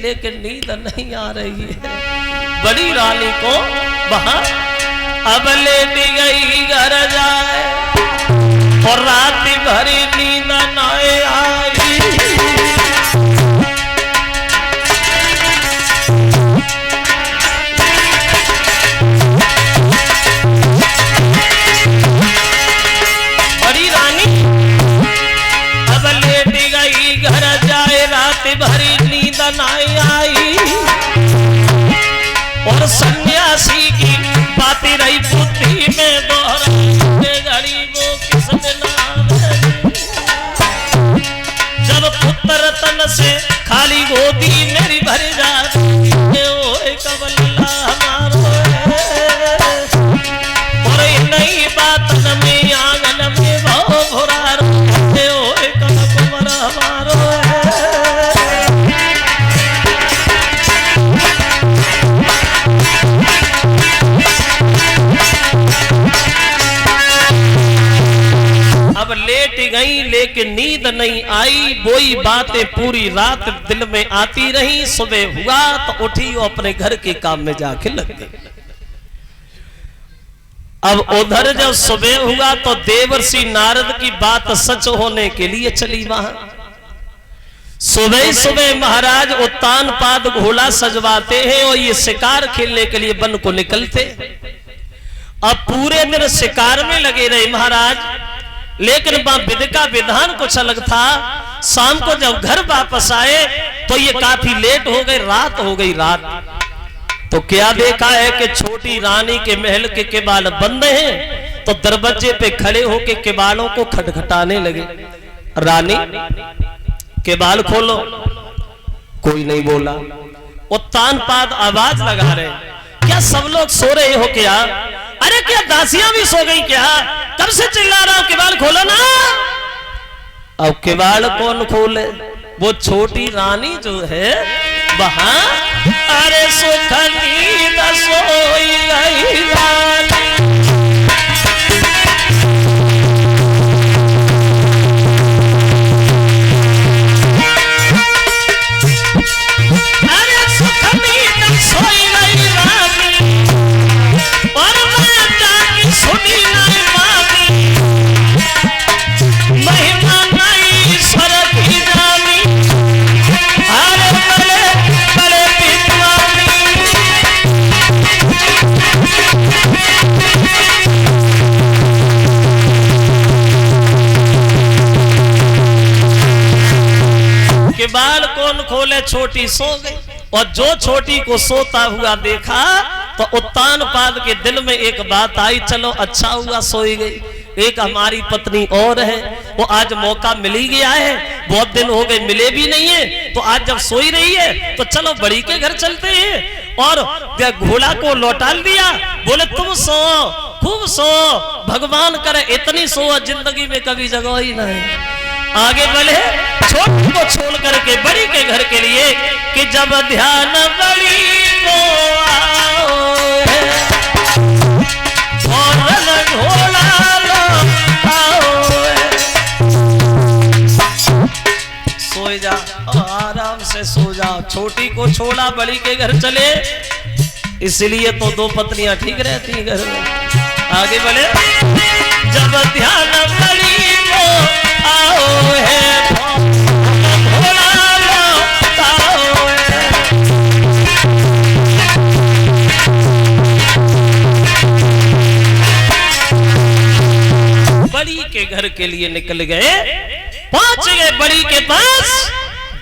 लेकिन नींद नहीं आ रही है। बड़ी रानी को वहां अब लेट गई घर जाए और रात भरी नींद न आई। बड़ी रानी अब लेट गई घर जाए, रात भरी नींद न आई और सन्यासी की बातें रही बुद्धि में दोहराते घड़ी वो किस नाम है। जब पुत्र तन से खाली गोदी मेरी भर जाती ओए कबल्ला हमारो और नई बात में आंगन में भो भोरा ओए कबल हमारो। अब लेट गई लेकिन नींद नहीं आई, वही बातें पूरी रात दिल में आती रही। सुबह हुआ तो उठी और अपने घर के काम में जाके लग गई। अब उधर जब सुबह हुआ तो देवर्षि नारद की बात सच होने के लिए चली वहां। सुबह सुबह महाराज उत्तान पाद घोड़ा सजवाते हैं और ये शिकार खेलने के लिए वन को निकलते। अब पूरे दिन शिकार में लगे रहे महाराज, लेकिन विधि का विधान कुछ अलग था। शाम को जब घर वापस आए तो ये काफी लेट हो गई, रात हो गई। रात तो क्या देखा है कि छोटी रानी के महल के केबाल बंद हैं, तो दरवाजे पे खड़े होके केबालों को खटखटाने लगे। रानी केबाल खोलो, कोई नहीं बोला। उत्तान पाद आवाज लगा रहे, क्या सब लोग सो रहे हो क्या? अरे क्या दासियां भी सो गई क्या? कब से चिल्ला रहा हूं केबाल खोलो ना। अब केबाल कौन खोले? वो छोटी रानी जो है वहां, अरे सुख नींद सोई गई रानी। अरे सुख नींद सोई गई रानी और मैं जागी सुनी नहीं मानी, महिमा नहीं सर की जानी। अरे बड़े बड़े विद्वानी केबाल कौन खोले? छोटी सो गई। और जो छोटी को सोता हुआ देखा तो उत्तान पाद के दिल में एक बात आई, चलो अच्छा हुआ सोई गई। एक हमारी पत्नी और है, वो आज मौका मिल ही गया है, बहुत दिन हो गए मिले भी नहीं है, तो आज जब सोई रही है तो चलो बड़ी के घर चलते हैं। और घोड़ा को लौटा दिया, बोले तुम सो, खूब सो, भगवान करे इतनी सो जिंदगी में कभी जगह ही नहीं। आगे बढ़े छोटी को छोड़ करके बड़ी के घर के लिए कि जब ध्यान बड़ी को आओ और घोड़ा लो आओ, सो जा आराम से सो जा। छोटी को छोड़ा बड़ी के घर चले, इसलिए तो दो पत्नियां ठीक रहती घर में। आगे बढ़े जब ध्यान बड़ी को आओ है घोड़ा लो आओ है। बड़ी के घर के लिए निकल गए, पहुंच गए बड़ी के पास।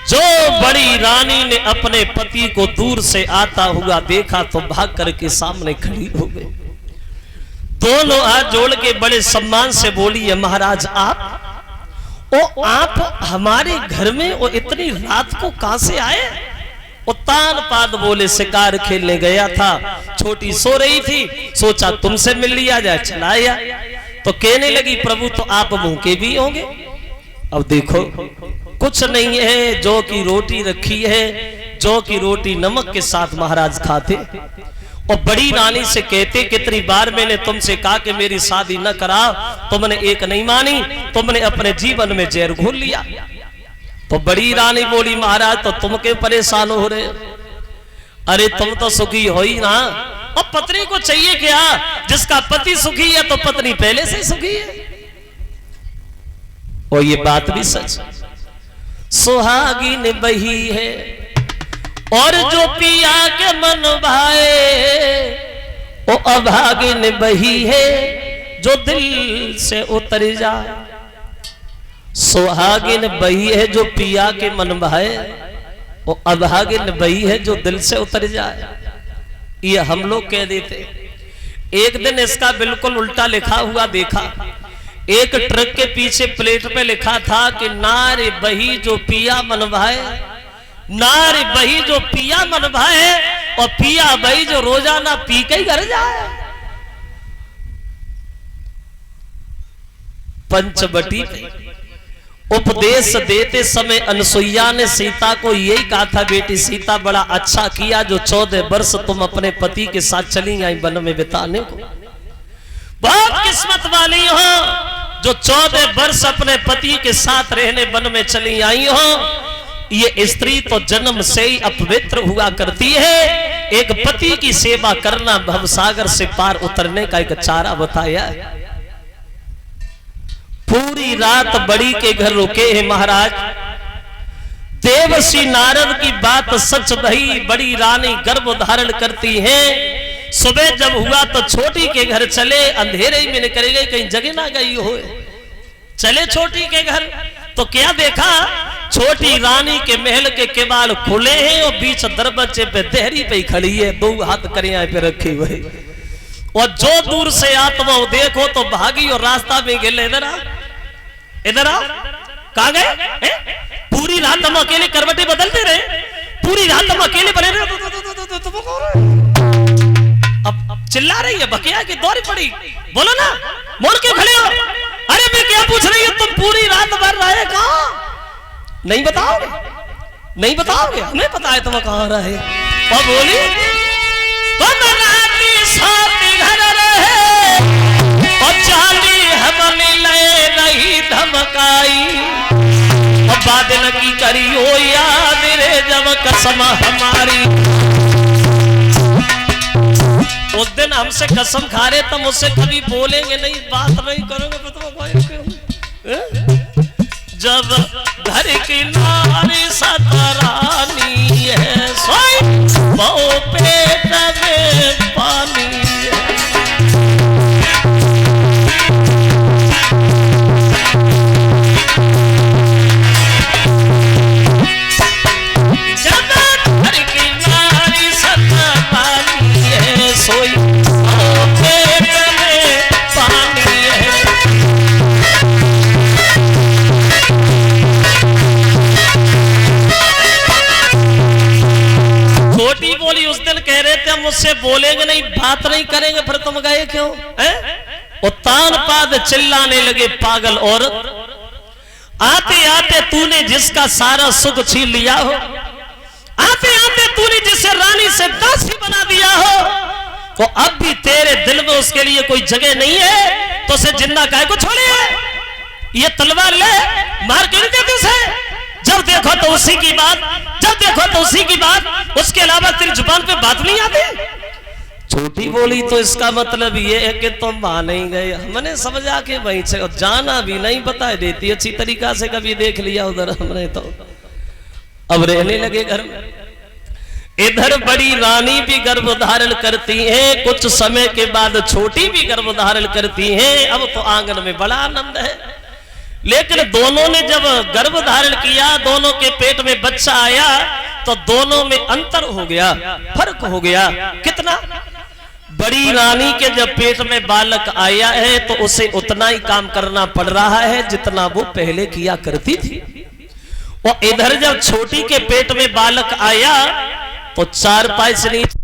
जो बड़ी रानी ने अपने पति को दूर से आता हुआ देखा तो भाग करके सामने खड़ी हो गई। दोनों हाथ जोड़ के बड़े सम्मान से बोली है, महाराज आप हमारे घर में वो इतनी रात को कहां से आए? उत्तान पाद बोले शिकार खेलने गया था, छोटी सो रही थी, सोचा तुमसे मिल लिया जाए, चलाया। तो कहने लगी प्रभु तो आप भूखे भी होंगे। अब देखो कुछ नहीं है, जौ की रोटी रखी है, जौ की रोटी नमक के साथ महाराज खाते। और बड़ी रानी से कहते कितनी बार मैंने तुमसे कहा कि मेरी शादी न करा, तुमने एक नहीं मानी, तुमने अपने जीवन में जहर घोल लिया। तो बड़ी रानी बोली महाराज तो तुम क्यों परेशान हो रहे? अरे तुम तो सुखी हो ही ना, और पत्नी को चाहिए क्या? जिसका पति सुखी है तो पत्नी पहले से सुखी है। और ये बात भी सच, सुहागिन बही है और जो पिया के मन भाए, वो अभागिन बही है जो दिल से उतर जाए। सुहागिन बही है जो पिया के मन भाए, वो अभागिन बही है जो दिल से उतर जाए। ये हम लोग कह देते। एक दिन इसका बिल्कुल उल्टा लिखा हुआ देखा। एक ट्रक के पीछे प्लेट पे लिखा था कि नारे बही जो पिया मन भाए, नारे बही जो पिया मन भाए, और पिया बही जो रोजाना पी के ही घर जाए। पंचवटी पे उपदेश देते समय अनसुईया ने सीता को यही कहा था, बेटी सीता बड़ा अच्छा किया जो 14 वर्ष तुम अपने पति के साथ चली आई वन में बिताने को। बहुत किस्मत वाली हो जो 14 वर्ष अपने पति के साथ रहने वन में चली आई हो। ये स्त्री तो जन्म से ही अपवित्र हुआ करती है। एक पति की सेवा करना भवसागर से पार उतरने का एक चारा बताया। पूरी रात बड़ी के घर रुके हैं महाराज। देवर्षि नारद की बात सच भई, बड़ी रानी गर्भ धारण करती है। सुबह जब हुआ तो छोटी के घर चले, अंधेरे में निकल गई, कहीं जगह ना गई हो। चले छोटी के घर तो क्या देखा, छोटी रानी के महल के केवाड़ खुले हैं और बीच दरवाजे पे देहरी पे खड़ी है, 2 हाथ करिया पे रखी हुई। और जो दूर से आत्मा देखो तो भागी और रास्ता में गिले। इधर आ, इधर आओ। कहां गए? पूरी रात हम अकेले करवटें बदलते रहे, पूरी रात हम अकेले बने रहे। अब चिल्ला रही है, बकिया की दौरी पड़ी। बोलो ना, मोड़ के खड़े हो। अरे मैं क्या पूछ रही हूँ, तुम पूरी रात भर रहे कहां? नहीं बताओगे? नहीं बताओगे? हमें पता है तुम कहां रहे। और बोली घर रहे और चाली हमने ले नहीं धमकाई, और बादल की करी हो याद रे जब कसम हमारी। उस दिन हमसे कसम खा रहे, तुम मुझसे कभी बोलेंगे नहीं, बात नहीं करोगे। जब घर की नारी सतरानी है, सोई बहु पेट में पानी है। जब घर की नारी सतरानी है, सोई बहु पेट में पानी है। छोटी बोली उस दिन कह रहे थे हम मुझसे बोलेंगे नहीं, बात नहीं करेंगे, फिर तुम गए क्यों? तान पाद चिल्लाने लगे पागल औरत, आते आते तूने जिसका सारा सुख छीन लिया हो, आते आते तूने जिसे रानी से दासी बना दिया हो, तो अब भी तेरे दिल में उसके लिए कोई जगह नहीं है, तो उसे जिंदा काहे को छोड़े है? ये तलवार ले मार के नहीं देते उसे। जब देखो तो उसी की बात, जब देखो तो उसी की बात, उसके अलावा तेरी जुबान पे बात नहीं आती। छोटी बोली तो इसका मतलब ये है कि तुम वहां नहीं गए। हमने समझा कि वहीं से जाना भी नहीं बता देती अच्छी तरीका से, कभी देख लिया उधर हमने तो अब रहने लगे घर में। इधर बड़ी रानी भी गर्भ धारण करती है, कुछ समय के बाद छोटी भी गर्भ धारण करती है। अब तो आंगन में बड़ा आनंद है, लेकिन दोनों ने जब गर्भ धारण किया, दोनों के पेट में बच्चा आया, तो दोनों में अंतर हो गया, फर्क हो गया। कितना? बड़ी रानी के जब पेट में बालक आया है तो उसे उतना ही काम करना पड़ रहा है जितना वो पहले किया करती थी। और इधर जब छोटी के पेट में बालक आया तो 4 पाई से नीचे